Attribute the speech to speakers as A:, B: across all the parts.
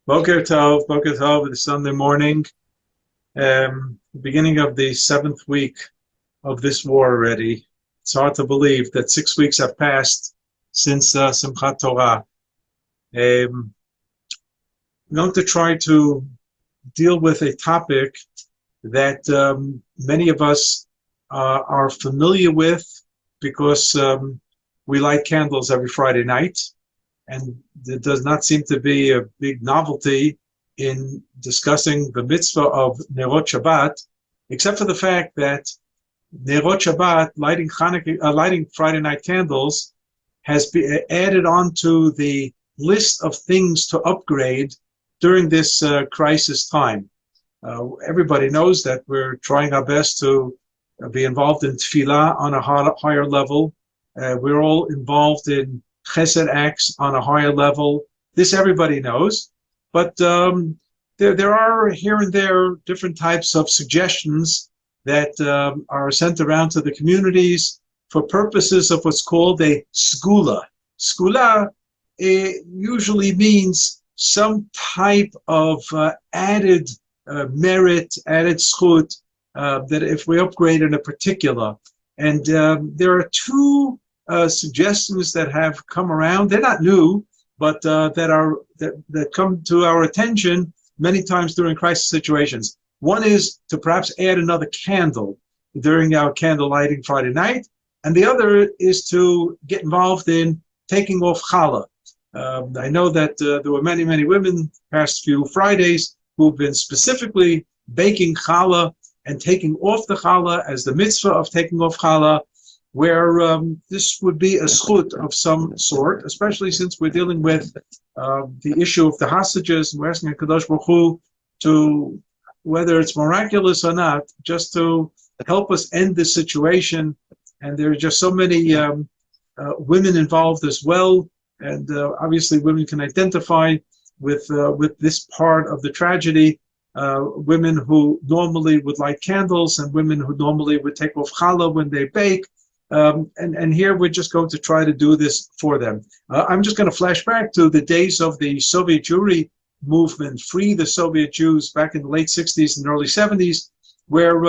A: Boker Tov, it's Sunday morning, beginning of the seventh week of this war already. It's hard to believe that 6 weeks have passed since Simchat Torah. I'm going to try to deal with a topic that many of us are familiar with because we light candles every Friday night. And there does not seem to be a big novelty in discussing the mitzvah of Nerot Shabbat, except for the fact that Nerot Shabbat, lighting Friday night candles, has been added onto the list of things to upgrade during this crisis time. Everybody knows that we're trying our best to be involved in tefillah on a higher level. We're all involved in chesed acts on a higher level. This everybody knows. But there are here and there different types of suggestions that are sent around to the communities for purposes of what's called a skula. Skula usually means some type of added merit, added schut, that if we upgrade in a particular. And there are two suggestions that have come around. They're not new, but that come to our attention many times during crisis situations. One is to perhaps add another candle during our candle lighting Friday night, and the other is to get involved in taking off challah. I know that there were many women past few Fridays who've been specifically baking challah and taking off the challah as the mitzvah of taking off challah, where this would be a schut of some sort, especially since we're dealing with the issue of the hostages, and we're asking HaKadosh Baruch Hu to, whether it's miraculous or not, just to help us end this situation. And there are just so many women involved as well, and obviously women can identify with this part of the tragedy. Women who normally would light candles and women who normally would take off challah when they bake. And here we're just going to try to do this for them. I'm just going to flash back to the days of the Soviet Jewry movement, Free the Soviet Jews, back in the late 60s and early 70s, where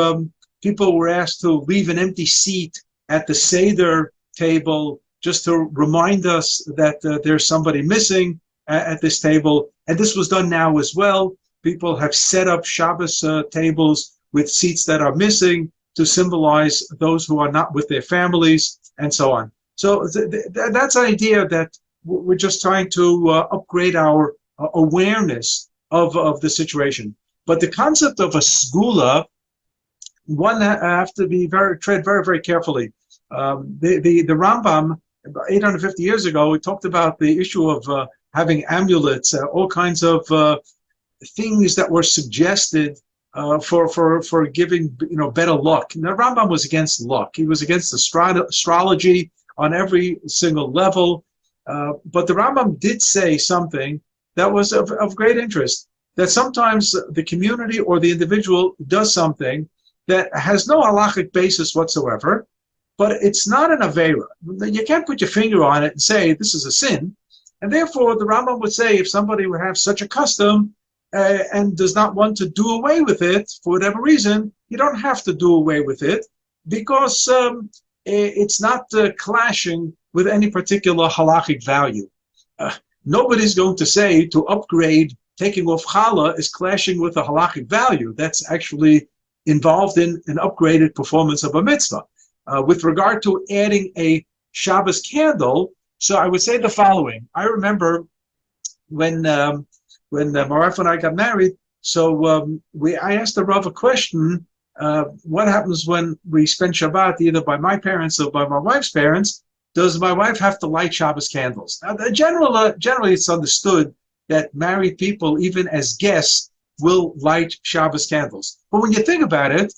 A: people were asked to leave an empty seat at the Seder table just to remind us that there's somebody missing at this table. And this was done now as well. People have set up SHABBOS tables with seats that are missing to symbolize those who are not with their families, and so on. So that's an idea that we're just trying to upgrade our awareness of the situation. But the concept of a skula, one have to be tread very carefully. The Rambam, about 850 years ago, he talked about the issue of having amulets, all kinds of things that were suggested for giving better luck. Now, Rambam was against luck. He was against astrology on every single level. But the Rambam did say something that was of great interest, that sometimes the community or the individual does something that has no halachic basis whatsoever, but it's not an aveira. You can't put your finger on it and say this is a sin. And therefore, the Rambam would say if somebody would have such a custom, and does not want to do away with it for whatever reason, you don't have to do away with it because it's not clashing with any particular halachic value. Nobody's going to say to upgrade taking off challah is clashing with a halachic value. That's actually involved in an upgraded performance of a mitzvah. With regard to adding a Shabbos candle, so I would say the following. I remember when my wife and I got married, so I asked the Rav a question, what happens when we spend Shabbat either by my parents or by my wife's parents? Does my wife have to light Shabbos candles? Now, generally it's understood that married people, even as guests, will light Shabbos candles. But when you think about it,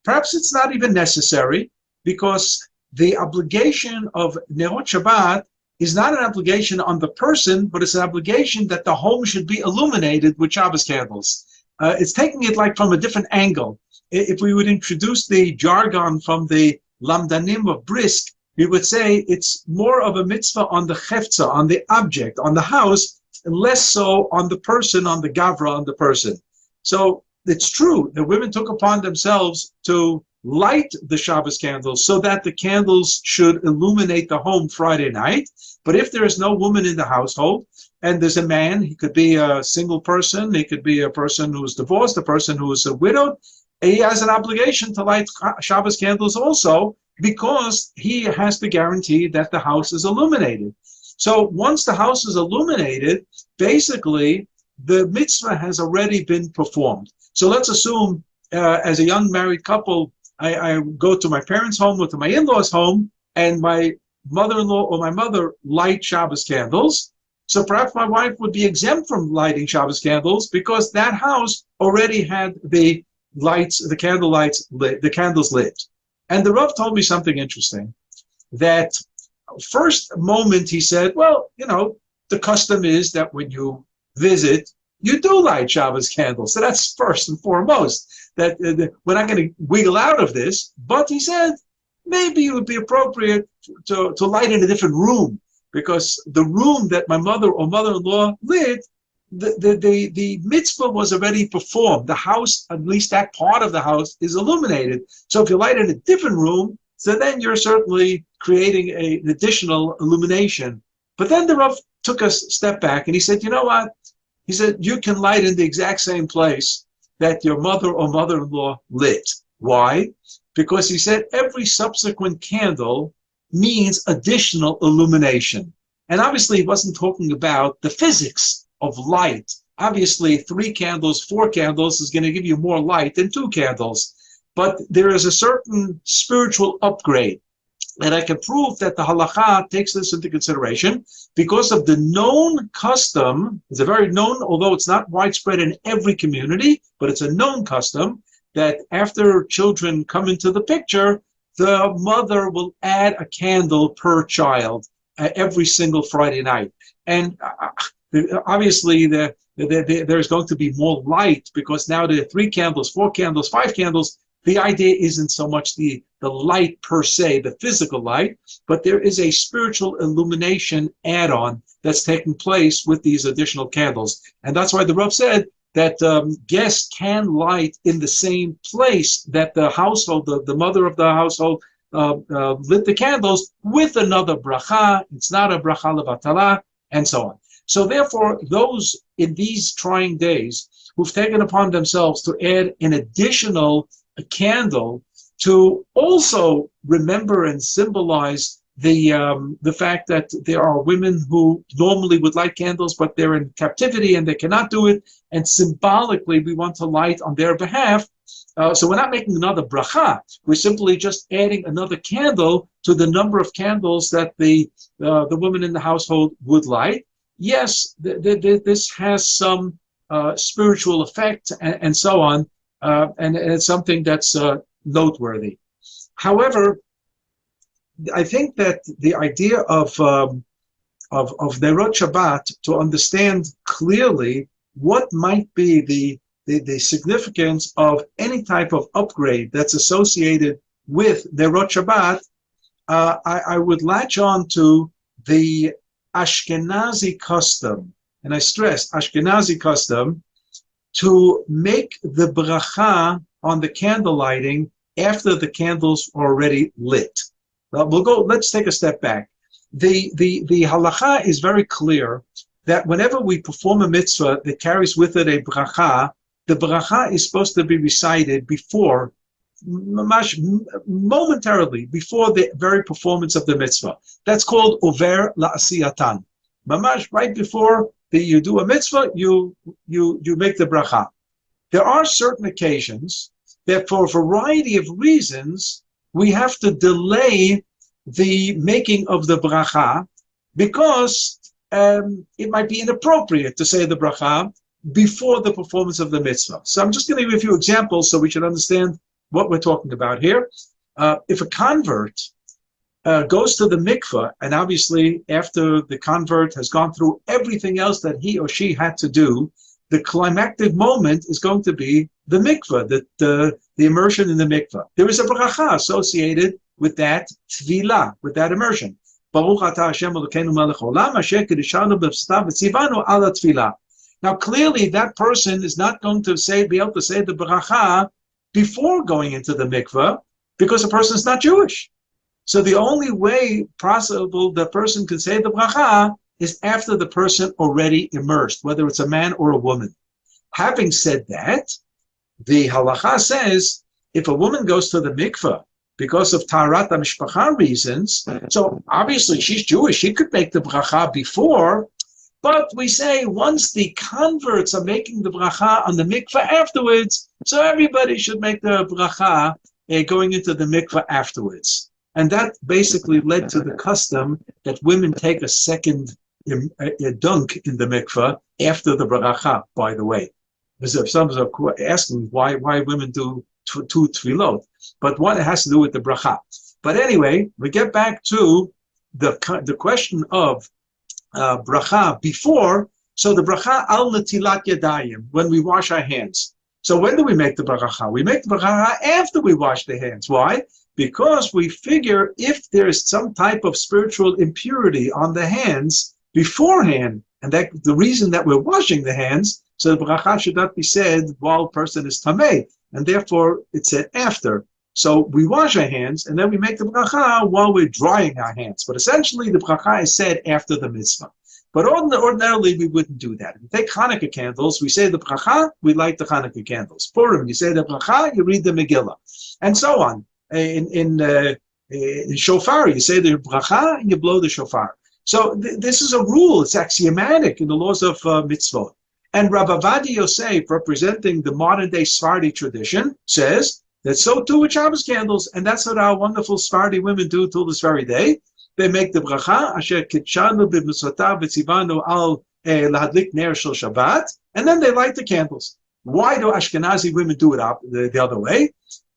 A: perhaps it's not even necessary, because the obligation of Nerot Shabbat is not an obligation on the person, but it's an obligation that the home should be illuminated with Shabbos candles. It's taking it like from a different angle. If we would introduce the jargon from the Lamdanim of Brisk, we would say it's more of a mitzvah on the chefza, on the object, on the house, less so on the person, on the gavra, on the person. So it's true that women took upon themselves to light the Shabbos candles so that the candles should illuminate the home Friday night. But if there is no woman in the household and there's a man, he could be a single person, he could be a person who is divorced, a person who is a widow, he has an obligation to light Shabbos candles also, because he has to guarantee that the house is illuminated. So once the house is illuminated, basically the mitzvah has already been performed. So let's assume as a young married couple, I go to my parents' home or to my in-laws' home, and my mother-in-law or my mother light Shabbos candles. So perhaps my wife would be exempt from lighting Shabbos candles because that house already had the lights, the candle lights lit, the candles lit. And the Rav told me something interesting, that first moment he said, well, the custom is that when you visit, you do light Shabbos candles. So that's first and foremost, that we're not going to wiggle out of this. But he said, maybe it would be appropriate to light in a different room, because the room that my mother or mother-in-law lit, the mitzvah was already performed. The house, at least that part of the house, is illuminated. So if you light in a different room, so then you're certainly creating an additional illumination. But then the Rav took a step back and he said, you know what? He said, you can light in the exact same place that your mother or mother-in-law lit. Why? Because he said every subsequent candle means additional illumination. And obviously he wasn't talking about the physics of light. Obviously 3 candles, 4 candles is going to give you more light than 2 candles. But there is a certain spiritual upgrade. And I can prove that the halakha takes this into consideration because of the known custom. It's a very known, although it's not widespread in every community, but it's a known custom that after children come into the picture, the mother will add a candle per child every single Friday night. And obviously there's going to be more light because now there are 3 candles, 4 candles, 5 candles. The idea isn't so much the light per se, the physical light, but there is a spiritual illumination add-on that's taking place with these additional candles. And that's why the Rav said that guests can light in the same place that the household, the mother of the household, lit the candles with another bracha. It's not a bracha levatala, and so on. So therefore, those in these trying days who've taken upon themselves to add an additional candle to also remember and symbolize the fact that there are women who normally would light candles, but they're in captivity and they cannot do it. And symbolically, we want to light on their behalf. So we're not making another bracha. We're simply just adding another candle to the number of candles that the woman in the household would light. Yes, this has some spiritual effect and so on. And it's something that's noteworthy. However, I think that the idea of Nerot Shabbat, to understand clearly what might be the significance of any type of upgrade that's associated with Nerot Shabbat, I would latch on to the Ashkenazi custom, and I stress Ashkenazi custom, to make the bracha on the candle lighting after the candles are already lit. Let's take a step back. The halacha is very clear that whenever we perform a mitzvah that carries with it a bracha, the bracha is supposed to be recited before, momentarily, before the very performance of the mitzvah. That's called over la'asiyatan. Mamash, right before you do a mitzvah, you make the bracha. There are certain occasions that for a variety of reasons, we have to delay the making of the bracha because it might be inappropriate to say the bracha before the performance of the mitzvah. So I'm just going to give you a few examples so we should understand what we're talking about here. If a convert goes to the mikveh, and obviously after the convert has gone through everything else that he or she had to do, the climactic moment is going to be the mikveh, the immersion in the mikveh. There is a bracha associated with that tefillah, with that immersion. Baruch atah Hashem Elokeinu melech haolam asher kiddushanu b'mitzvotav v'tzivanu ala tefillah. Now, clearly, that person is not going to be able to say the bracha before going into the mikveh, because the person is not Jewish. So the only way possible the person can say the bracha is after the person already immersed, whether it's a man or a woman. Having said that, the halacha says if a woman goes to the mikveh because of taharat mishpacha reasons, so obviously she's Jewish, she could make the bracha before, but we say once the converts are making the bracha on the mikveh afterwards, so everybody should make the bracha going into the mikveh afterwards. And that basically led to the custom that women take a second dunk in the mikveh after the bracha, by the way. Because some are asking why women do two tefillot, but one has to do with the bracha. But anyway, we get back to the question of bracha before. So the bracha al netilat yadayim, when we wash our hands. So when do we make the bracha? We make the bracha after we wash the hands. Why? Because we figure if there is some type of spiritual impurity on the hands beforehand, and that the reason that we're washing the hands, so the bracha should not be said while a person is tameh, and therefore it's said after. So we wash our hands, and then we make the bracha while we're drying our hands. But essentially, the bracha is said after the mitzvah. But ordinarily, we wouldn't do that. If we take Hanukkah candles, we say the bracha, we light the Hanukkah candles. Purim, you say the bracha, you read the Megillah, and so on. In shofar, you say the bracha, and you blow the shofar. So this is a rule. It's axiomatic in the laws of mitzvot. And Rabbi Ovadia Yosef, representing the modern-day Sephardi tradition, says that so too with Shabbos candles, and that's what our wonderful Sephardi women do till this very day. They make the bracha, asher kitshanu b'mitzvotav v'tzivanu al lahadlik ner shel Shabbat, and then they light the candles. Why do Ashkenazi women do it the other way?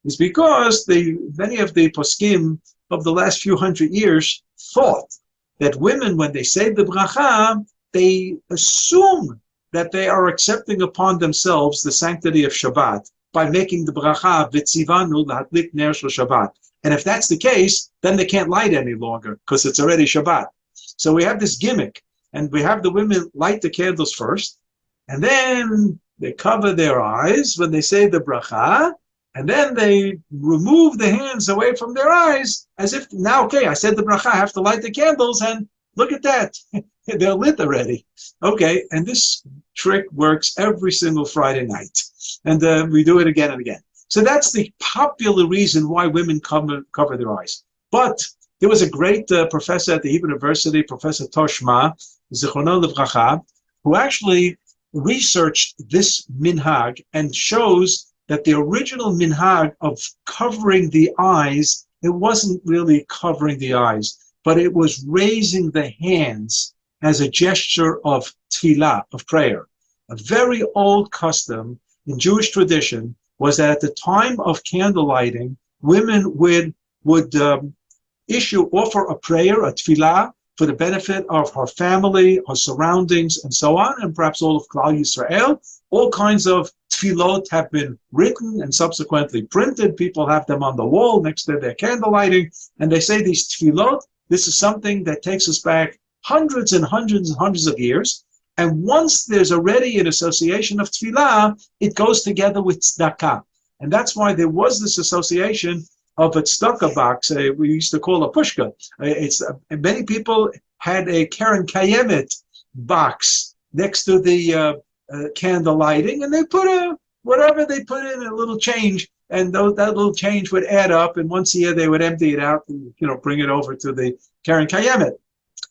A: It's because many of the poskim of the last few hundred years thought that women, when they say the bracha, they assume that they are accepting upon themselves the sanctity of Shabbat by making the bracha v'tzivanu lahadlik ner shel Shabbat. And if that's the case, then they can't light any longer because it's already Shabbat. So we have this gimmick, and we have the women light the candles first, and then they cover their eyes when they say the bracha, and then they remove the hands away from their eyes as if, now, okay, I said the bracha, I have to light the candles, and look at that. They're lit already. Okay, and this trick works every single Friday night. And we do it again and again. So that's the popular reason why women cover their eyes. But there was a great professor at the Hebrew University, Professor Toshma, Zichrono Livracha, who actually researched this minhag and shows that the original minhag of covering the eyes, it wasn't really covering the eyes, but it was raising the hands as a gesture of tefillah, of prayer. A very old custom in Jewish tradition was that at the time of candle lighting, women would offer a prayer, a tefillah, for the benefit of her family, her surroundings, and so on, and perhaps all of Klal Yisrael. All kinds of tefillot have been written and subsequently printed. People have them on the wall next to their candle lighting, and they say these tefillot, this is something that takes us back hundreds and hundreds and hundreds of years. And once there's already an association of tefillah, it goes together with tzedakah. And that's why there was this association of a tzedakah box, we used to call a pushka. Many people had a Karen Kayemet box next to the candle lighting, and they put whatever they put in, a little change, and that little change would add up, and once a year they would empty it out and bring it over to the Karen Kayemet.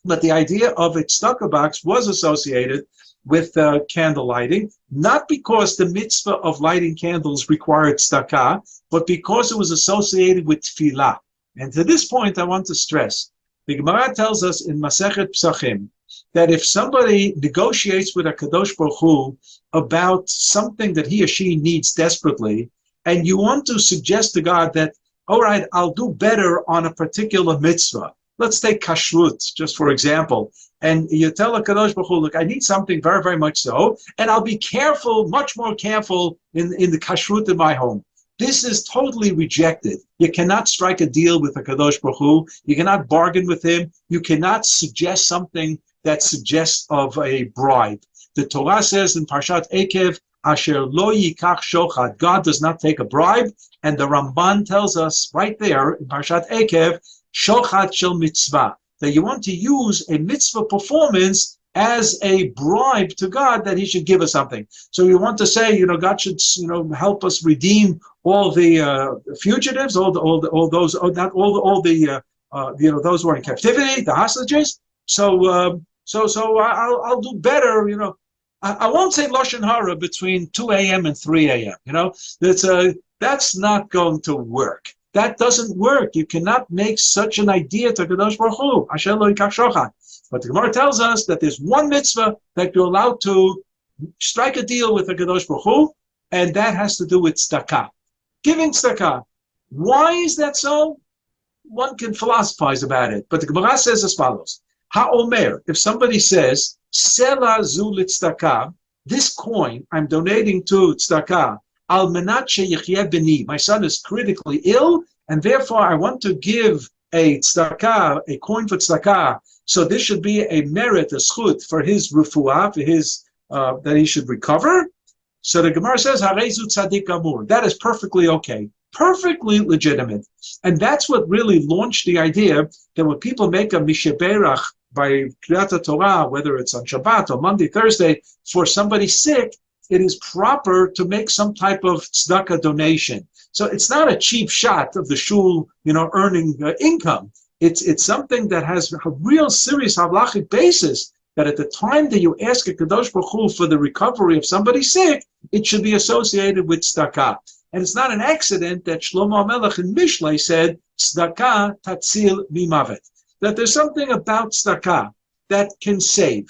A: But the idea of a tzedakah box was associated with candle lighting, not because the mitzvah of lighting candles required tzedakah, but because it was associated with tefillah. And to this point, I want to stress, the Gemara tells us in Masechet Psachim that if somebody negotiates with HaKadosh Baruch Hu about something that he or she needs desperately, and you want to suggest to God that, all right, I'll do better on a particular mitzvah. Let's take kashrut, just for example. And you tell HaKadosh Baruch Hu, look, I need something very, very much so, and I'll be careful, much more careful in the kashrut in my home. This is totally rejected. You cannot strike a deal with the Kadosh Baruch Hu. You cannot bargain with him. You cannot suggest something that suggests of a bribe. The Torah says in Parshat Ekev, Asher lo yikach shochad, God does not take a bribe. And the Ramban tells us right there in Parshat Ekev, shochad shel mitzvah, that you want to use a mitzvah performance as a bribe to God that he should give us something. So you want to say, God should, help us redeem all the fugitives, those who are in captivity, the hostages. So I'll do better, I won't say Lashon Hara between 2 a.m. and 3 a.m., that's not going to work. That doesn't work. You cannot make such an idea to Kadosh Baruch Hu. Asher lo yikach shochad. But the Gemara tells us that there's one mitzvah that you're allowed to strike a deal with the Kadosh Baruch Hu, and that has to do with tzedakah. Giving tzedakah. Why is that so? One can philosophize about it. But the Gemara says as follows. Ha'omer, if somebody says, Sela zu l'tzedakah, this coin I'm donating to tzedakah, al menat sheyichyeh beni, my son is critically ill, and therefore I want to give a tzedakah, a coin for tzedakah, so this should be a merit, a schut for his refuah, for his, that he should recover. So the Gemara says, Harezu tzadik amur, that is perfectly okay, perfectly legitimate. And that's what really launched the idea that when people make a misheberach by Kriyat Torah, whether it's on Shabbat or Monday, Thursday, for somebody sick, it is proper to make some type of tzedakah donation. So it's not a cheap shot of the shul, earning income. It's something that has a real serious halachic basis, that at the time that you ask a Kadosh Baruch Hu for the recovery of somebody sick, it should be associated with tzedakah. And it's not an accident that Shlomo HaMelech in Mishlei said, tzedakah tatzil mimavet, that there's something about tzedakah that can save.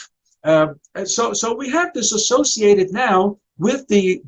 A: So we have this associated now with the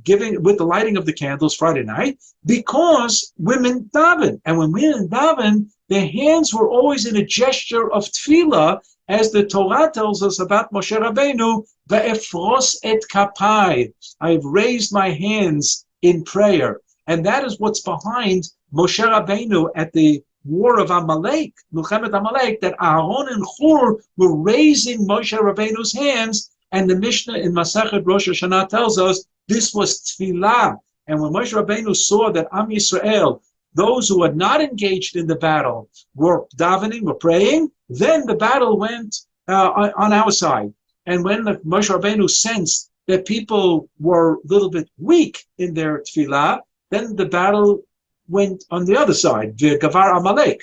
A: lighting of the candles Friday night, because women daven. And when women daven, their hands were always in a gesture of tefillah, as the Torah tells us about Moshe Rabbeinu, Ve'efros et kapai, I've raised my hands in prayer. And that is what's behind Moshe Rabbeinu at the war of Amalek, Milchemet Amalek, that Ahron and Hur were raising Moshe Rabbeinu's hands, and the Mishnah in Masechet Rosh Hashanah tells us this was tefillah. And when Moshe Rabbeinu saw that OUisrael, those who had not engaged in the battle, were davening, were praying, then the battle went on our side. And when Moshe Rabbeinu sensed that people were a little bit weak in their tefillah, then the battle went on the other side, Gavar Amalek.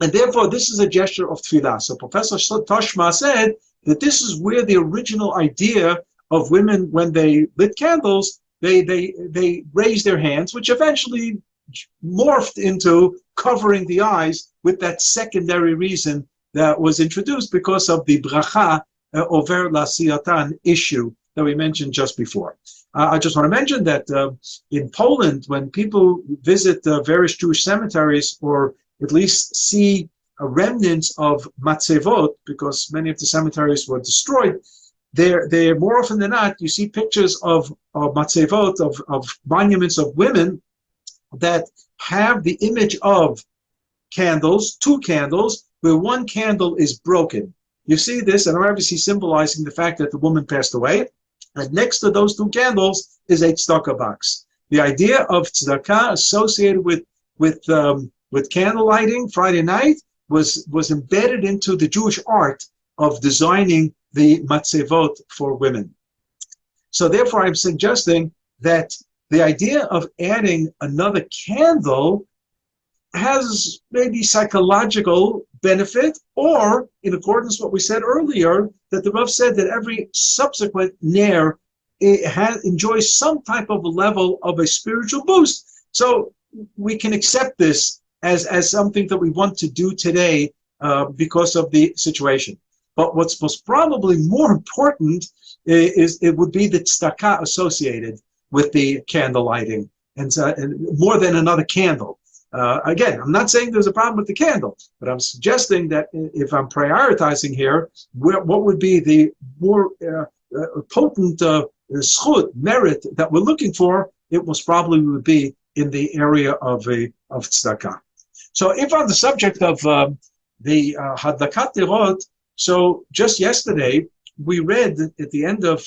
A: And therefore, this is a gesture of tefillah. So Professor Toshma said that this is where the original idea of women, when they lit candles, they raised their hands, which eventually morphed into covering the eyes with that secondary reason that was introduced because of the bracha over la'asiyatan issue that we mentioned just before. I just want to mention that in Poland, when people visit various Jewish cemeteries, or at least see remnants of matzevot, because many of the cemeteries were destroyed, they're more often than not, you see pictures of matzevot, of monuments of women that have the image of candles, two candles, where one candle is broken. You see this, and obviously symbolizing the fact that the woman passed away. And next to those two candles is a tzedakah box. The idea of tzedakah associated with candle lighting Friday night was embedded into the Jewish art of designing the matzevot for women. So therefore, I'm suggesting that the idea of adding another candle has maybe psychological benefit, or in accordance with what we said earlier, that the Rav said that every subsequent ner enjoys some type of a level of a spiritual boost. So we can accept this as something that we want to do today because of the situation. But what's most probably more important is it would be the tzedakah associated with the candle lighting, and more than another candle. Again, I'm not saying there's a problem with the candle, but I'm suggesting that if I'm prioritizing here, what would be the more potent schut, merit that we're looking for, it most probably would be in the area of tzedakah. So if on the subject of the Hadlakat Nerot, so just yesterday we read at the end of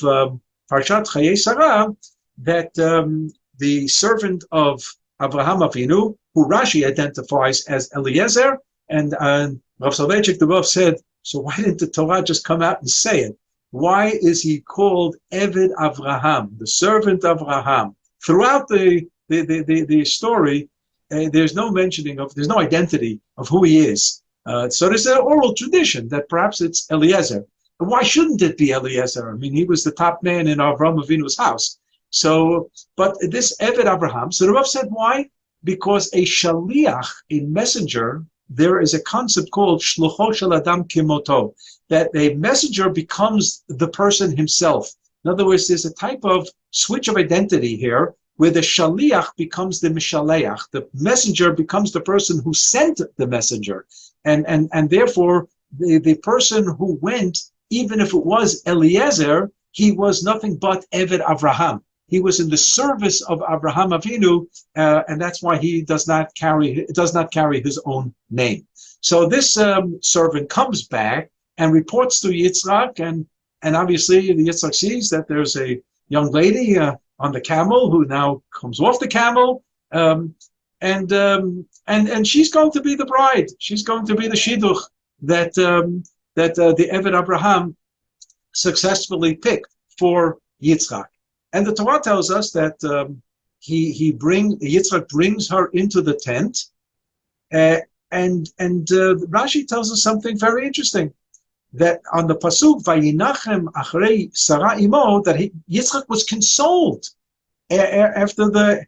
A: Parshat Chayei Sarah that the servant of Avraham Avinu, who Rashi identifies as Eliezer, and Rav Soloveitchik the Rav said, so why didn't the Torah just come out and say it? Why is he called Eved Avraham, the servant of Avraham? Throughout the story, there's no mentioning of, there's no identity of who he is. So there's an oral tradition that perhaps it's Eliezer. And why shouldn't it be Eliezer? I mean, he was the top man in Avraham Avinu's house. So, but this Eved Avraham, so the Rav said why? Because a shaliach, a messenger, there is a concept called shlucho shel adam kimoto, that a messenger becomes the person himself. In other words, there's a type of switch of identity here, where the shaliach becomes the mishaleach. The messenger becomes the person who sent the messenger. And therefore, the person who went, even if it was Eliezer, he was nothing but Eved Avraham. He was in the service of Avraham Avinu, and that's why he does not carry his own name. So this servant comes back and reports to Yitzchak, and obviously the Yitzchak sees that there's a young lady on the camel who now comes off the camel, and she's going to be the bride. She's going to be the shidduch that the Eved Avraham successfully picked for Yitzchak. And the Torah tells us that Yitzchak brings her into the tent, and Rashi tells us something very interesting, that on the pasuk Vayinachem Achrei Sarah Imo, that Yitzchak was consoled after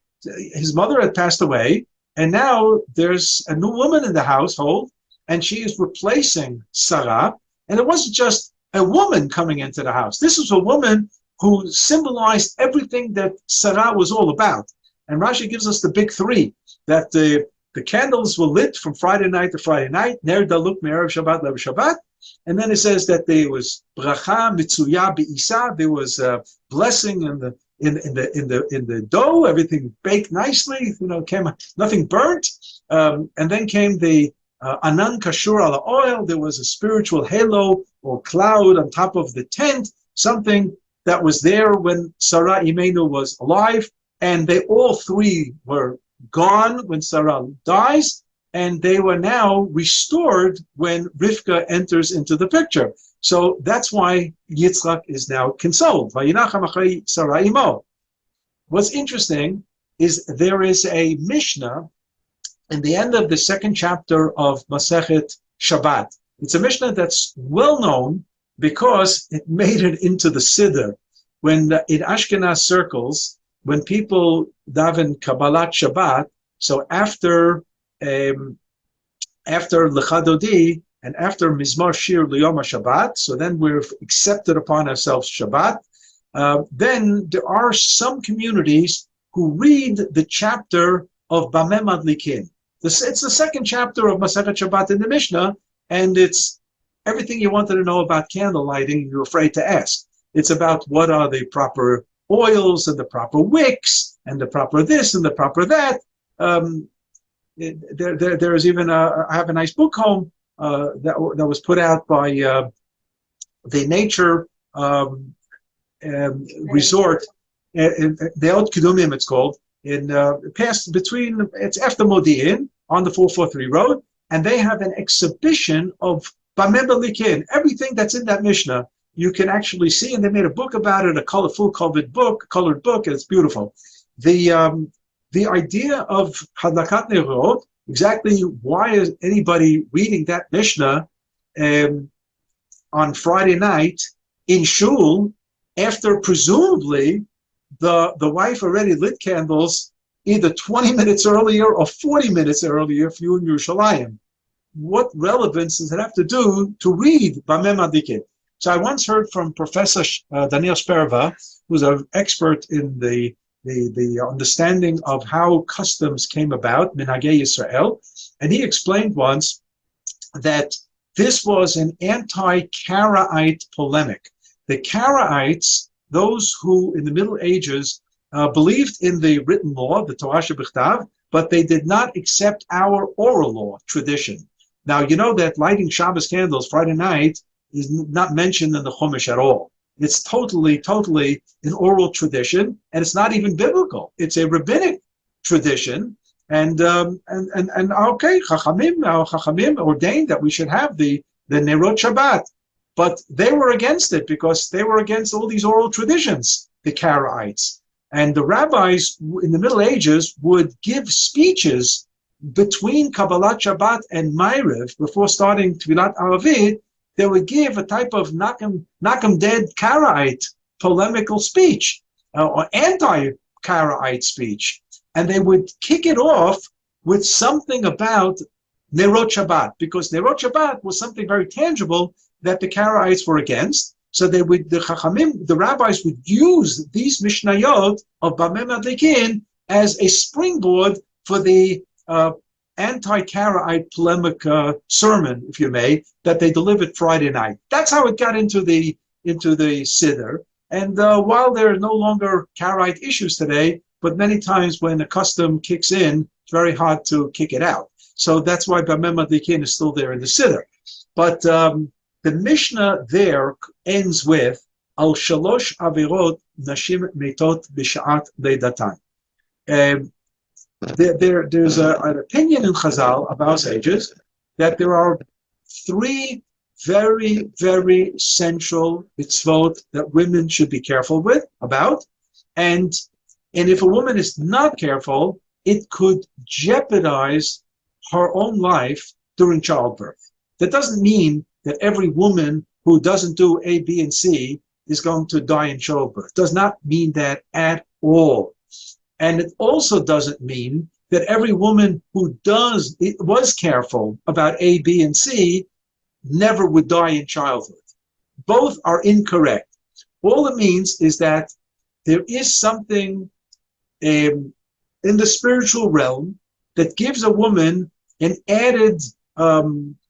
A: his mother had passed away, and now there's a new woman in the household, and she is replacing Sarah. And it wasn't just a woman coming into the house. This was a woman who symbolized everything that Sarah was all about. And Rashi gives us the big three, that the candles were lit from Friday night to Friday night, Ner Daluk Me'erev Shabbat Lev Shabbat, and then it says that there was bracha mitzuya be'isa, there was a blessing in the dough, everything baked nicely, came nothing burnt, and then came the anan kashur ala oil. There was a spiritual halo or cloud on top of the tent, something that was there when Sarah Imenu was alive, and they all three were gone when Sarah dies, and they were now restored when Rivka enters into the picture. So that's why Yitzchak is now consoled. Vayinachem achrei Sarah imo. What's interesting is there is a Mishnah in the end of the second chapter of Masechet Shabbat. It's a Mishnah that's well known because it made it into the Siddur. When in Ashkenaz circles, when people daven Kabbalat Shabbat, so after Lecha Dodi and after Mizmor Shir L'Yom HaShabbat, so then we've accepted upon ourselves Shabbat, then there are some communities who read the chapter of Bameh Madlikin. It's the second chapter of Masechet Shabbat in the Mishnah, and it's everything you wanted to know about candle lighting, you're afraid to ask. It's about what are the proper oils and the proper wicks and the proper this and the proper that. There is even I have a nice book home that was put out by the Nature Resort, the Old Kidumim it's called, it's after Modi'in on the 443 road, and they have an exhibition of Bameh Madlikin, everything that's in that Mishnah. You can actually see, and they made a book about it, a colored book, and it's beautiful. The idea of Hadlakat Nerot, exactly why is anybody reading that Mishnah on Friday night in shul after presumably the wife already lit candles either 20 minutes earlier or 40 minutes earlier if you're in Yerushalayim? What relevance does it have to do to read Bameh Madlikin? So I once heard from Professor Daniel Sperva, who's an expert in the understanding of how customs came about, Minhagei Yisrael, and he explained once that this was an anti-Karaite polemic. The Karaites, those who in the Middle Ages believed in the written law, the TORAH Shebichtav, but they did not accept our oral law tradition. Now, you know that lighting Shabbos candles Friday night is not mentioned in the Chumash at all. It's totally an oral tradition, and it's not even biblical. It's a rabbinic tradition, and okay, Chachamim ordained that we should have the Nerot Shabbat, but they were against it because they were against all these oral traditions, the Karaites. And the rabbis in the Middle Ages would give speeches between Kabbalat Shabbat and Ma'ariv before starting Tfilat Aravit. They would give a type of knock 'em dead Karaite polemical speech or anti-Karaite speech. And they would kick it off with something about Nerot Shabbat, because Nerot Shabbat was something very tangible that the Karaites were against. So the Chachamim, the rabbis would use these Mishnayot of Bameh Madlikin as a springboard for the anti-Karaite polemic sermon, if you may, that they delivered Friday night. That's how it got into the Siddur. And while there are no longer Karaite issues today, but many times when a custom kicks in, it's very hard to kick it out. So that's why Bameh Madlikin is still there in the Siddur. But the Mishnah there ends with Al Shalosh Avirot Nashim Metot B'Sha'at Leidatan. There's an opinion in Chazal about sages that there are three very, very central mitzvot that women should be careful about, and if a woman is not careful, it could jeopardize her own life during childbirth. That doesn't mean that every woman who doesn't do A, B, and C is going to die in childbirth. Does not mean that at all. And it also doesn't mean that every woman who was careful about A, B, and C never would die in childhood. Both are incorrect. All it means is that there is something in the spiritual realm that gives a woman an added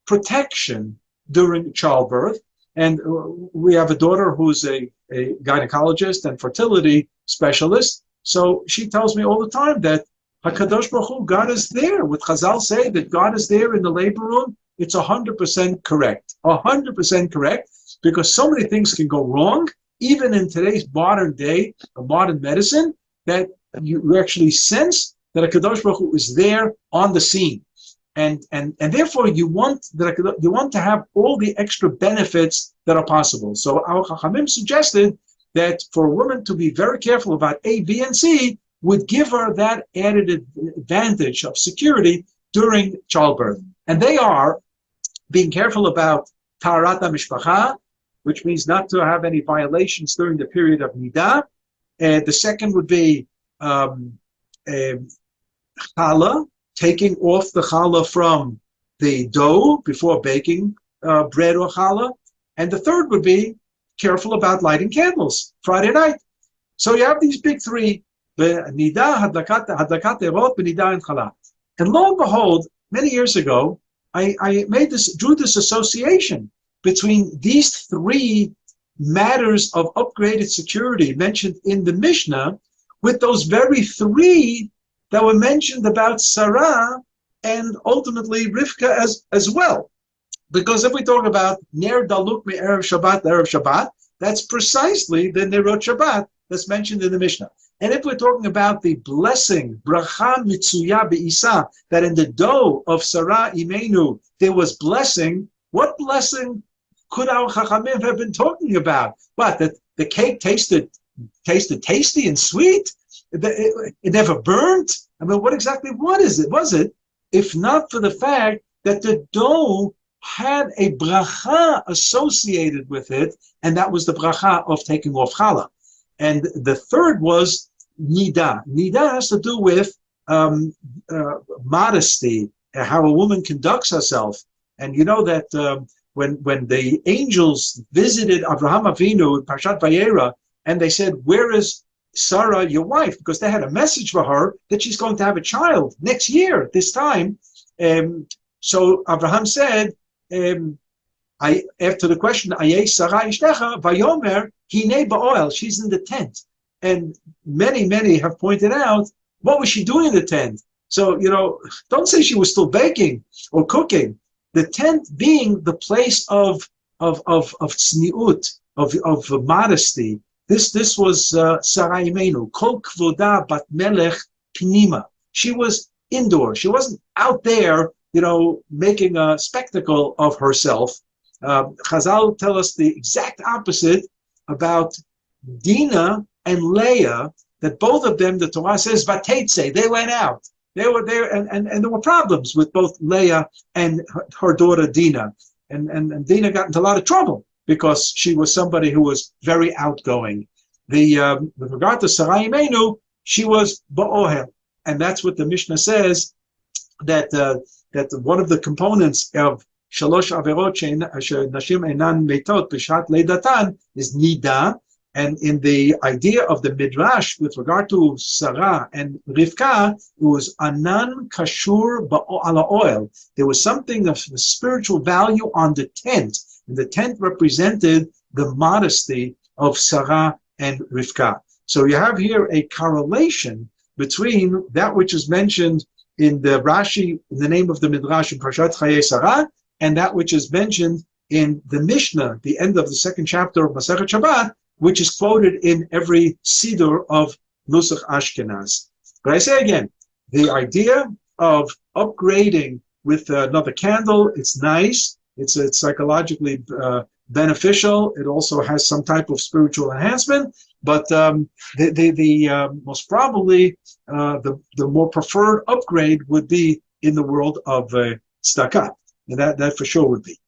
A: protection during childbirth. And we have a daughter who's a gynecologist and fertility specialist. So she tells me all the time that HaKadosh Baruch Hu, God is there. What Chazal say that God is there in the labor room, it's 100% correct. 100% correct, because so many things can go wrong, even in today's modern day, modern medicine, that you actually sense that HaKadosh Baruch Hu is there on the scene. And therefore you want to have all the extra benefits that are possible. So our Chachamim suggested that for a woman to be very careful about A, B, and C would give her that added advantage of security during childbirth. And they are being careful about Taharat HaMishpacha, which means not to have any violations during the period of Nidah. The second would be Challah, taking off the challah from the dough before baking bread or challah. And the third would be careful about lighting candles Friday night. So you have these big three, the nidah, hadlakat erot, b'nidah, and challah. And lo and behold, many years ago, I drew this association between these three matters of upgraded security mentioned in the Mishnah with those very three that were mentioned about Sarah and ultimately Rivka as well. Because if we talk about Ner Daluk Me'erev Shabbat, that's precisely the Nerot Shabbat that's mentioned in the Mishnah. And if we're talking about the blessing, Bracha Mitzuya Be'isa, that in the dough of Sarah Imenu there was blessing, what blessing could our Chachamim have been talking about? What, that the cake tasted tasty and sweet? It never burnt? I mean, what was it, if not for the fact that the dough had a bracha associated with it, and that was the bracha of taking off challah. And the third was nidah. Nidah has to do with modesty, how a woman conducts herself. And you know that when the angels visited Abraham Avinu in Parshat Vayera, and they said, "Where is Sarah, your wife?" Because they had a message for her that she's going to have a child next year, this time. So Abraham said, after the question, Ayeh Sarah Ishtecha, Vayomer, Hine Ba'oel, she's in the tent. And many have pointed out, what was she doing in the tent? So, don't say she was still baking or cooking. The tent being the place of tzniut, of modesty. This was Sarah Imenu, Kol Kvoda Bat Melech Pnima. She was indoor. She wasn't out there, making a spectacle of herself. Chazal tell us the exact opposite about Dinah and Leah, that both of them, the Torah says, Vatetse, they went out. They were there, and there were problems with both Leah and her daughter Dinah. And Dinah got into a lot of trouble because she was somebody who was very outgoing. With regard to Sarai Imenu, she was Ba'ohel. And that's what the Mishnah says, that one of the components of Shalosh Averot Nashim Einan Meitot B'Shat Leidatan is Nida. And in the idea of the Midrash with regard to Sarah and Rivka, it was Anan Kashur Ala Oil. There was something of spiritual value on the tent. And the tent represented the modesty of Sarah and Rivka. So you have here a correlation between that which is mentioned in the Rashi, in the name of the Midrash in Parshat Chayei Sarah, and that which is mentioned in the Mishnah, the end of the second chapter of Masechet Shabbat, which is quoted in every Siddur of Nusach Ashkenaz. But I say again, the idea of upgrading with another candle, it's nice, it's psychologically beneficial, it also has some type of spiritual enhancement, but the most probably the more preferred upgrade would be in the world of tzedakah, and that for sure would be.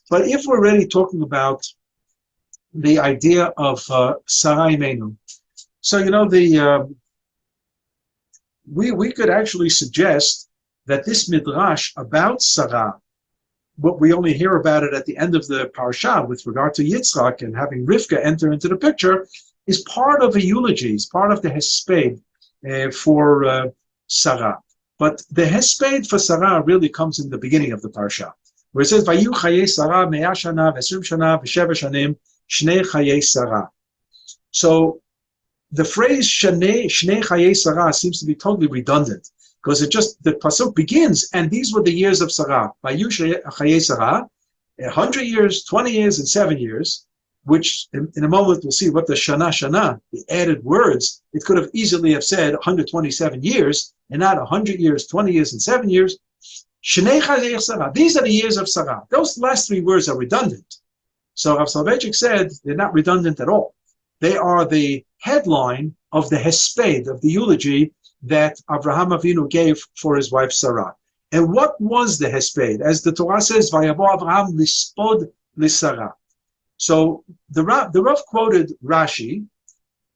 A: But if we're already talking about the idea of Sarah Imenu, so we could actually suggest that this midrash about Sarah, what we only hear about it at the end of the parsha with regard to Yitzchak and having Rivka enter into the picture, is part of a eulogy, is part of the hesped for Sarah. But the hesped for Sarah really comes in the beginning of the parsha, where it says, "Vayu chayei Sarah me'ah shana v'esrim shana v'sheva shanim shnei chayei Sarah." So the phrase shnei chayei Sarah seems to be totally redundant, because the pasuk begins, and these were the years of Sarah. Vayu chayei Sarah, 100 years, 20 years, and 7 years, which in a moment we'll see what the shana, the added words, it could have easily have said 127 years, and not 100 years, 20 years, and 7 years. Shnei chayei Sarah. These are the years of Sarah. Those last three words are redundant. So Rav Soloveitchik said they're not redundant at all. They are the headline of the hesped, of the eulogy that Avraham Avinu gave for his wife Sarah. And what was the hesped? As the Torah says, Vayavo Avraham lispod lisarah. So the Rav quoted Rashi,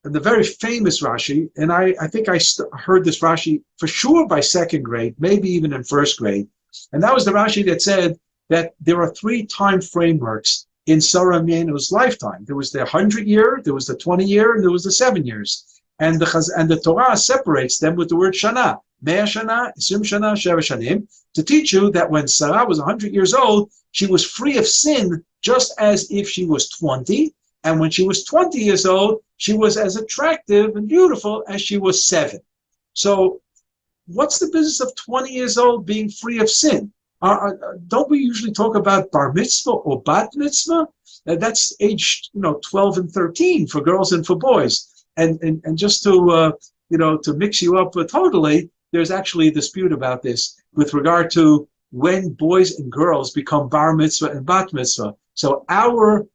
A: and the very famous Rashi, and I think I heard this Rashi for sure by second grade, maybe even in first grade. And that was the Rashi that said that there are three time frameworks in Sarah Imeinu's lifetime. There was the 100-year, there was the 20-year, and there was the 7 years. And the Torah separates them with the word shana, me'ah shana, esrim shana, sheva shanim, to teach you that when Sarah was 100 years old, she was free of sin, just as if she was 20. And when she was 20 years old, she was as attractive and beautiful as she was 7. So what's the business of 20 years old being free of sin? Don't we usually talk about bar mitzvah or bat mitzvah? That's age 12 and 13 for girls and for boys. And just to mix you up totally, there's actually a dispute about this with regard to when boys and girls become bar mitzvah and bat mitzvah. So our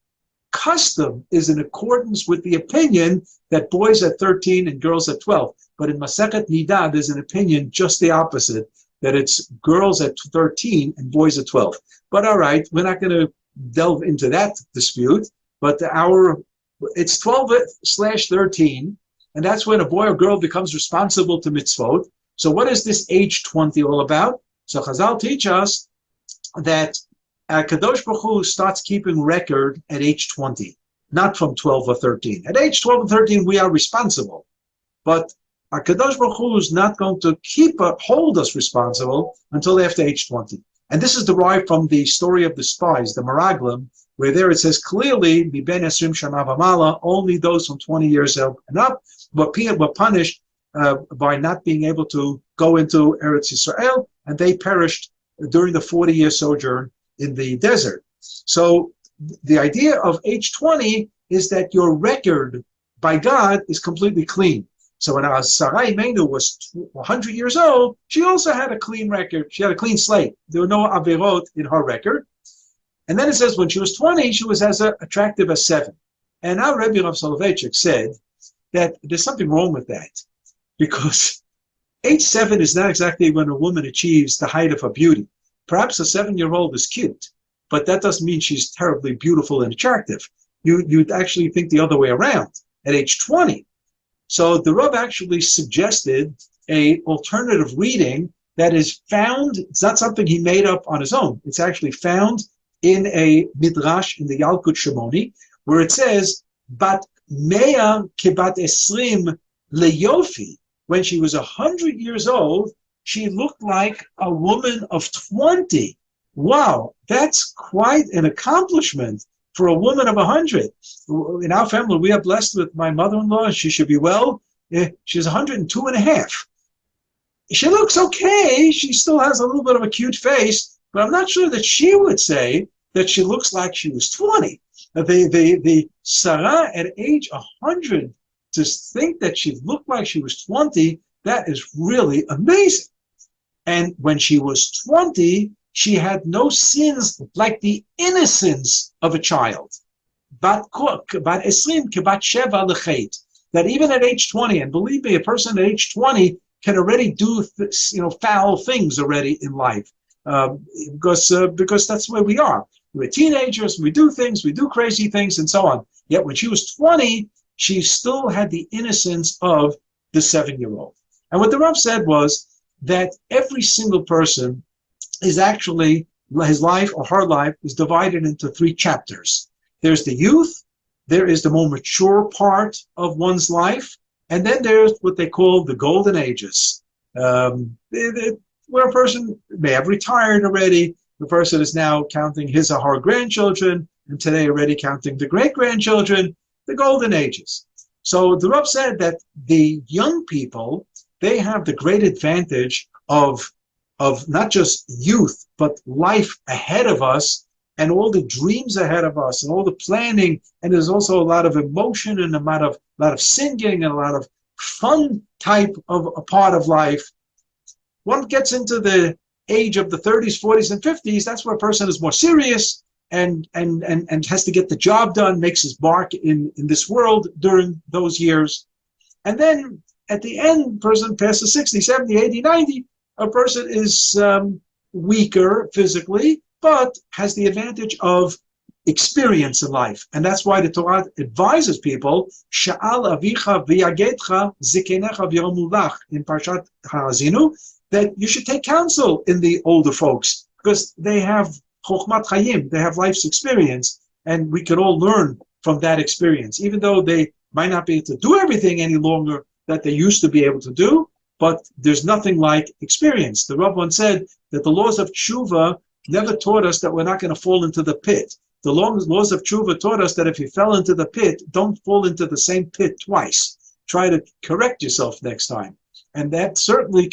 A: custom is in accordance with the opinion that boys at 13 and girls at 12. But in Masechet Nida, there's an opinion just the opposite, that it's girls at 13 and boys at 12. But all right, we're not going to delve into that dispute, but it's 12/13, and that's when a boy or girl becomes responsible to mitzvot. So what is this age 20 all about? So Chazal teach us that Kadosh Baruch Hu starts keeping record at age 20, not from 12 or 13. At age 12 and 13, we are responsible. But Kadosh Baruch Hu is not going to hold us responsible until after age 20. And this is derived from the story of the spies, the Meraglim, where there it says clearly, Miben Esrim Shana V'Mala, only those from 20 years and up, were punished by not being able to go into Eretz Yisrael, and they perished during the 40-year sojourn in the desert. So the idea of age 20 is that your record by God is completely clean. So when Sarai Menu was 100 years old, she also had a clean record. She had a clean slate. There were no averot in her record. And then it says when she was 20, she was as attractive as 7. And our Rabbi Rav Soloveitchik said that there's something wrong with that, because age 7 is not exactly when a woman achieves the height of her beauty. Perhaps a 7-year-old is cute, but that doesn't mean she's terribly beautiful and attractive. You'd actually think the other way around at age 20. So the Rav actually suggested a alternative reading that is found. It's not something he made up on his own. It's actually found in a midrash in the Yalkut Shimoni, where it says, "Bat mea kebat esrim leyofi." When she was 100 years old, she looked like a woman of 20. Wow, that's quite an accomplishment for a woman of 100. In our family, we are blessed with my mother-in-law. She should be well. She's 102 and a half. She looks okay. She still has a little bit of a cute face, but I'm not sure that she would say that she looks like she was 20. The Sarah at age 100, to think that she looked like she was 20, that is really amazing. And when she was 20, she had no sins like the innocence of a child. That even at age 20, and believe me, a person at age 20 can already do foul things already in life, because that's where we are. We're teenagers, we do things, we do crazy things, and so on. Yet when she was 20, she still had the innocence of the 7-year-old. And what the Rav said was that every single person is actually, his life or her life is divided into 3 chapters. There's the youth, there is the more mature part of one's life, and then there's what they call the golden ages, where a person may have retired already. The person is now counting his or her grandchildren, and today already counting the great-grandchildren, the golden ages. So the Rav said that the young people, they have the great advantage of not just youth, but life ahead of us, and all the dreams ahead of us, and all the planning, and there's also a lot of emotion, and a lot of singing, and a lot of fun type of a part of life. One gets into the age of the 30s, 40s, and 50s, that's where a person is more serious, and has to get the job done, makes his mark in this world during those years. And then at the end, person passes 60, 70, 80, 90, a person is weaker physically, but has the advantage of experience in life. And that's why the Torah advises people, Sha'al avicha v'yagetcha zikenecha v'yomulach, in Parshat Ha'azinu, that you should take counsel in the older folks, because they have chokhmat chayim, they have life's experience, and we can all learn from that experience, even though they might not be able to do everything any longer that they used to be able to do, but there's nothing like experience. The Rav once said that the laws of tshuva never taught us that we're not going to fall into the pit. The laws of tshuva taught us that if you fell into the pit, don't fall into the same pit twice. Try to correct yourself next time. And that certainly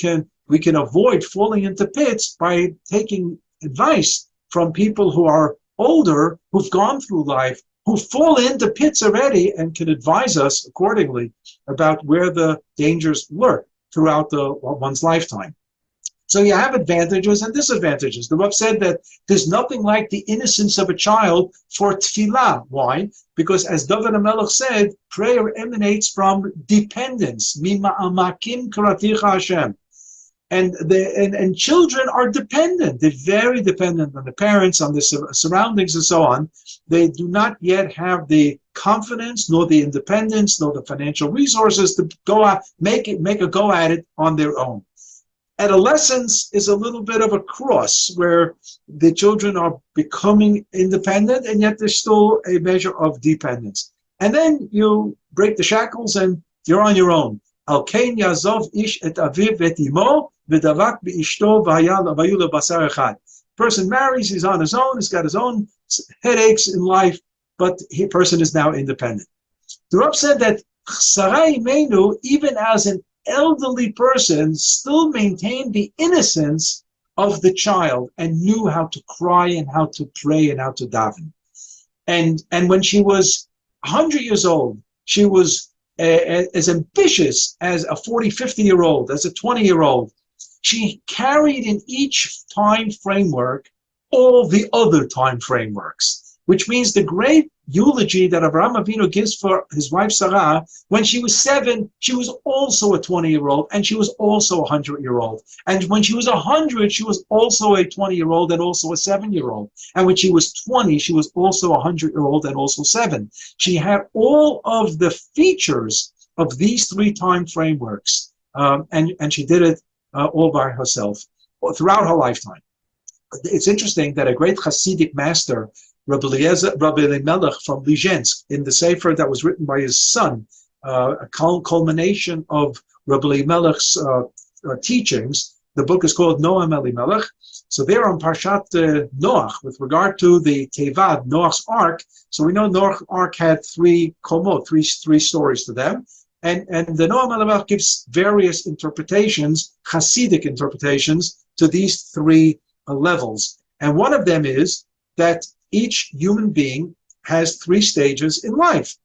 A: we can avoid falling into pits by taking advice from people who are older, who've gone through life, who fall into pits already, and can advise us accordingly about where the dangers lurk throughout one's lifetime. So you have advantages and disadvantages. The Rav said that there's nothing like the innocence of a child for tefillah. Why? Because as David HaMelech said, prayer emanates from dependence. Mima'amakim karaticha Hashem. And children are dependent. They're very dependent on the parents, on the surroundings, and so on. They do not yet have the confidence, nor the independence, nor the financial resources to go out, make a go at it on their own. Adolescence is a little bit of a cross where the children are becoming independent, and yet there's still a measure of dependence. And then you break the shackles and you're on your own. Al kein yazov ish et aviv et imo v'davak be'ishto v'hayu lebasar echad. Person marries, he's on his own, he's got his own headaches in life, but the person is now independent. The Rav said that Sarah Imenu, even as an elderly person, still maintained the innocence of the child and knew how to cry and how to pray and how to daven. And when she was 100 years old, she was as ambitious as a 40, 50-year-old, as a 20-year-old. She carried in each time framework all the other time frameworks, which means the great eulogy that Avraham Avinu gives for his wife Sarah. When she was 7, she was also a 20-year-old, and she was also a 100-year-old. And when she was 100, she was also a 20-year-old and also a 7-year-old. And when she was 20, she was also a 100-year-old and also 7. She had all of the features of these 3 time frameworks, and she did it all by herself throughout her lifetime. It's interesting that a great Hasidic master, Rabbi Elimelech from Lizhensk, in the Sefer that was written by his son, a culmination of Rabbi Elimelech's teachings. The book is called Noam Elimelech. So there on Parshat Noach, with regard to the Tevad, Noach's Ark. So we know Noach's Ark had 3 komot, three stories to them. And the Noam Elimelech gives various interpretations, Hasidic interpretations, to these 3 levels. And one of them is that each human being has 3 stages in life.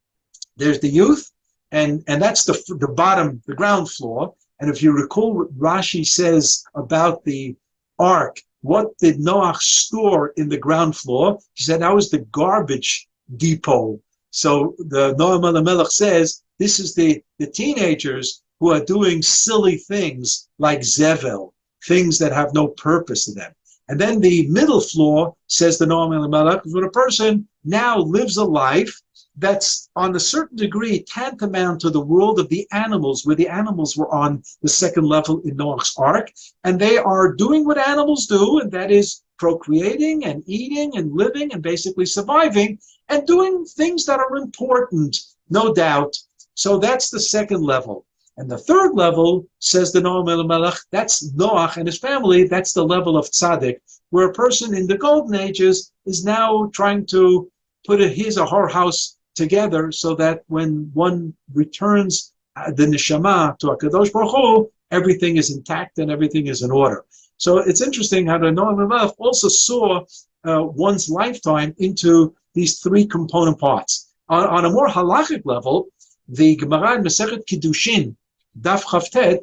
A: There's the youth, and that's the bottom, the ground floor. And if you recall what Rashi says about the ark, what did Noach store in the ground floor? He said that was the garbage depot. So the Noam Elimelech says this is the teenagers who are doing silly things like zevel, things that have no purpose to them. And then the middle floor, says the Noam Elimelech, is when a person now lives a life that's on a certain degree tantamount to the world of the animals, where the animals were on the second level in Noach's Ark, and they are doing what animals do, and that is procreating and eating and living and basically surviving and doing things that are important, no doubt. So that's the second level. And the third level, says the Noam Elimelech, that's Noach and his family, that's the level of tzaddik, where a person in the golden ages is now trying to put his or her house together so that when one returns the neshama to HaKadosh Baruch Hu, everything is intact and everything is in order. So it's interesting how the Noam Elimelech also saw one's lifetime into these 3 component parts. On a more halachic level, the Gemara in Masechet Kiddushin, Daf Chavtet,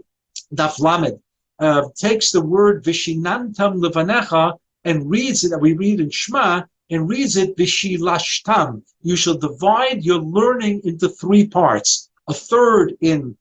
A: Daf Lamed, takes the word Vishinantam Levanecha and reads it, that we read in Shema, and reads it Vishilashtam. You shall divide your learning into 3 parts. A third in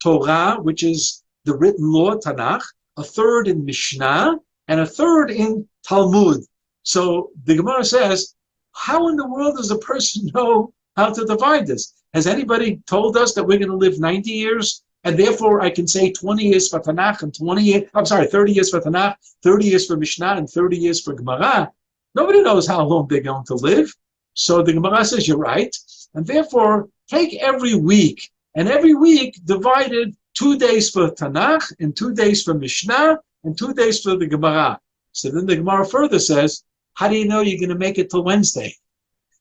A: Torah, which is the written law, Tanakh, a third in Mishnah, and a third in Talmud. So the Gemara says, how in the world does a person know how to divide this? Has anybody told us that we're going to live 90 years? And therefore, I can say 20 years for Tanakh and 30 years for Tanakh, 30 years for Mishnah, and 30 years for Gemara. Nobody knows how long they're going to live. So the Gemara says, you're right. And therefore, take every week, and every week divided 2 days for Tanakh, and 2 days for Mishnah, and 2 days for the Gemara. So then the Gemara further says, how do you know you're going to make it till Wednesday?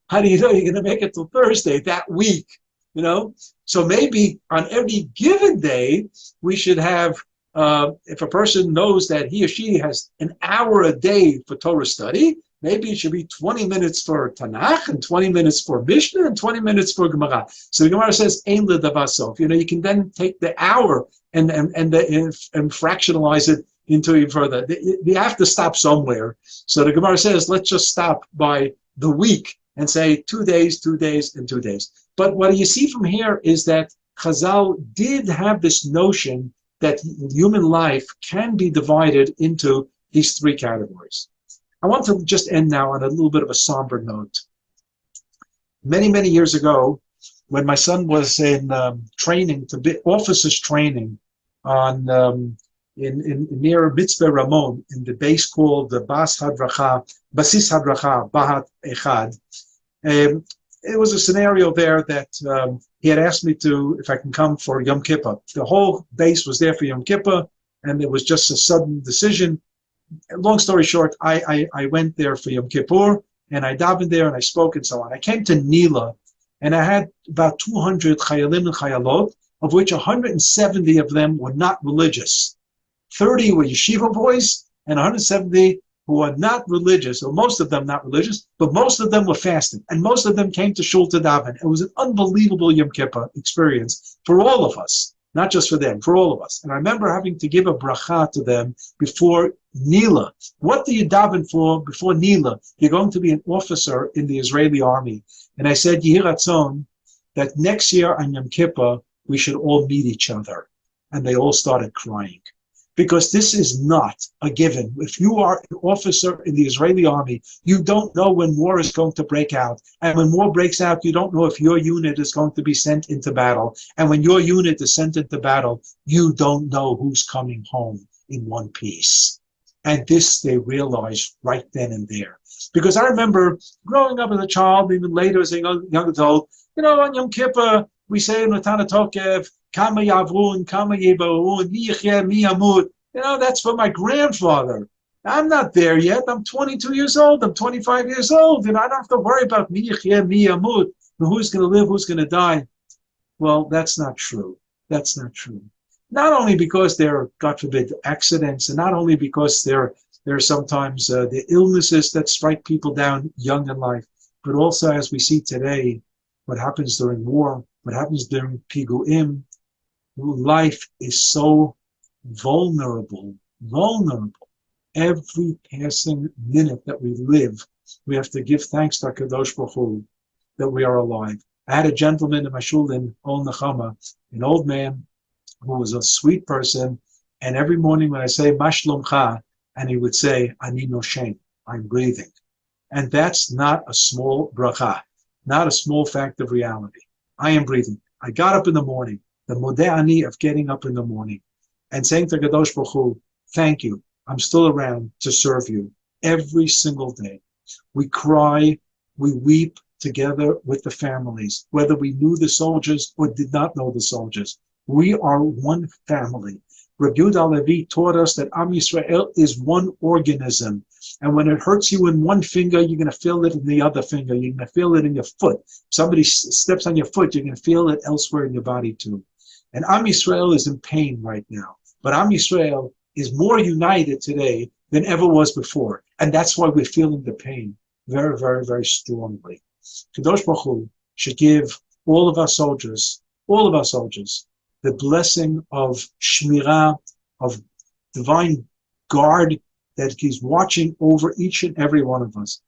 A: How do you know you're going to make it till Thursday that week? You know, so maybe on every given day, we should have, if a person knows that he or she has an hour a day for Torah study, maybe it should be 20 minutes for Tanakh and 20 minutes for Mishnah and 20 minutes for Gemara. So the Gemara says, Ein ledavasof. You know, you can then take the hour and fractionalize it into even further. You have to stop somewhere. So the Gemara says, let's just stop by the week and say 2 days, 2 days, and 2 days. But what you see from here is that Chazal did have this notion that human life can be divided into these 3 categories. I want to just end now on a little bit of a somber note. Many, many years ago, when my son was in training, to be officers training on in near Mitzvah Ramon, in the base called the Basis Hadracha Bahat Echad. It was a scenario there that he had asked me to, if I can come for Yom Kippur. The whole base was there for Yom Kippur, and it was just a sudden decision. Long story short, I went there for Yom Kippur, and I davened there, and I spoke, and so on. I came to Nila, And I had about 200 chayalim and chayalot, of which 170 of them were not religious. 30 were yeshiva boys, and 170 who are not religious, or most of them not religious, but most of them were fasting, and most of them came to shul to daven. It was an unbelievable Yom Kippur experience for all of us, not just for them, for all of us. And I remember having to give a bracha to them before Nila. What do you daven for before Nila? You're going to be an officer in the Israeli army. And I said, Yehi Ratzon, that next year on Yom Kippur, we should all meet each other. And they all started crying. Because this is not a given. If you are an officer in the Israeli army, you don't know when war is going to break out. And when war breaks out, you don't know if your unit is going to be sent into battle. And when your unit is sent into battle, you don't know who's coming home in one piece. And this they realized right then and there. Because I remember growing up as a child, even later as a young adult, on Yom Kippur, we say in Natana Tokev, Kama Yavrun, Kama Yebarun, Mi Yichyeh, Mi Yamut. That's for my grandfather. I'm not there yet. I'm 22 years old. I'm 25 years old. And I don't have to worry about Mi Yichyeh, Mi Yamut. Who's going to live, who's going to die. Well, that's not true. That's not true. Not only because there are, God forbid, accidents, and not only because there are sometimes the illnesses that strike people down young in life, but also as we see today, what happens during war, what happens during pigu'im. Life is so vulnerable. Every passing minute that we live, we have to give thanks to HaKadosh Baruch Hu that we are alive. I had a gentleman in my shul in Ol Nechama, an old man who was a sweet person, and every morning when I say Mashlomcha, and he would say, Ani noshem, I'm breathing. And that's not a small bracha, not a small fact of reality. I am breathing. I got up in the morning, the modeh ani of getting up in the morning and saying to Kadosh Baruch Hu, thank you. I'm still around to serve you every single day. We cry, we weep together with the families, whether we knew the soldiers or did not know the soldiers. We are one family. Rabbi Yehuda Levi taught us that Am Yisrael is one organism. And when it hurts you in one finger, you're going to feel it in the other finger. You're going to feel it in your foot. If somebody steps on your foot, you're going to feel it elsewhere in your body too. And Am Yisrael is in pain right now. But Am Yisrael is more united today than ever was before. And that's why we're feeling the pain very, very, very strongly. Kadosh Baruch Hu should give all of our soldiers, the blessing of Shmirah, of divine guard that He's watching over each and every one of us.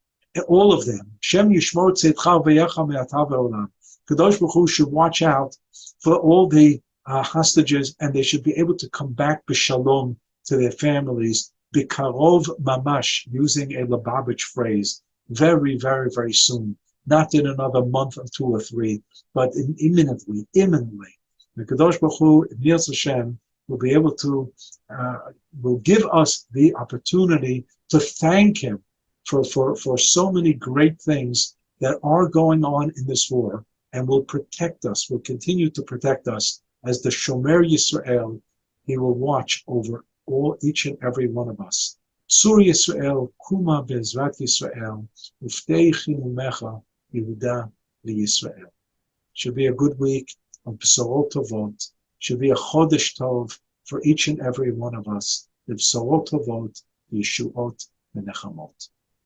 A: All of them. Shem Yishmor Tzedcha V'yecha Me'ata Ve'olam. Kadosh Baruch Hu should watch out for all the hostages, and they should be able to come back b'shalom to their families, b'karov mamash, using a Lubavitch phrase, very, very, very soon. Not in another month or 2 or 3, but imminently. The Kadosh Baruch Hu, Yirtzeh Hashem, will be able to, will give us the opportunity to thank Him for so many great things that are going on in this war, and will protect us, will continue to protect us as the Shomer Yisrael. He will watch over each and every one of us. Sur Yisrael, Kuma Be'ezrat Yisrael, Uftei Chinumecha, Yehuda L'Yisrael. Should be a good week of B'sorot Tovot. Should be a Chodesh Tov for each and every one of us. The B'sorot Tovot, the Yeshuot, the Nechamot.